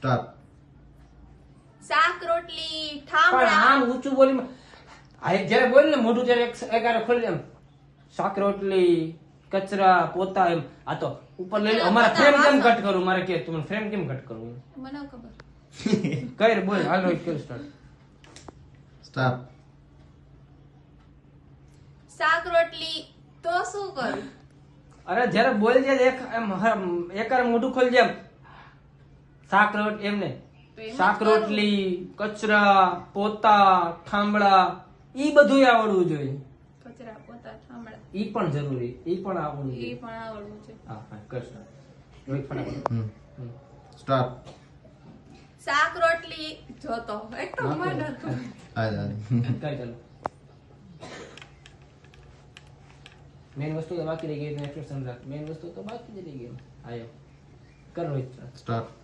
Start. શાક રોટલી પણ ઠામડા આમ ઊંચું બોલી જયારે બોલ ને મોઢું ત્યારે એકારે ખોલી એમ શાક રોટલી કચરા પોતા એમ આ તો ઉપર લઈ લે. અમારા ફ્રેમ કેમ કટ કરું મારે કે તું ફ્રેમ કેમ કટ કરું મને ખબર કઈ બોલ હાલ રોહિત કર સ્ટાર્ટ. સ્ટાર્ટ. શાક રોટલી તો શું કરું અરે જયારે બોલ છે એકારે મોઢું ખોલી જેમ શાક રોટ એમને તો એમ જ શાક કરું. રોટલી કચરા પોતા થાંભળા ઈ બધું આવડવું જોઈએ. કચરા પોતા ઠામડા ઈ પણ જરૂરી ઈ પણ આવડવું એ જોઈએ. પણ આવડવું છે હા હા કર start. રોહિત ફટાફટ. સ્ટાર્ટ. શાક રોટલી જોતો એક તો મને હતું. હાલ. કઈ ચાલો મેન વસ્તુ તો બાકી રહી ગઈ એટલે સમજા મેન વસ્તુ તો બાકી જ રહી ગઈ. આયો કર રોહિત start. સ્ટાર્ટ.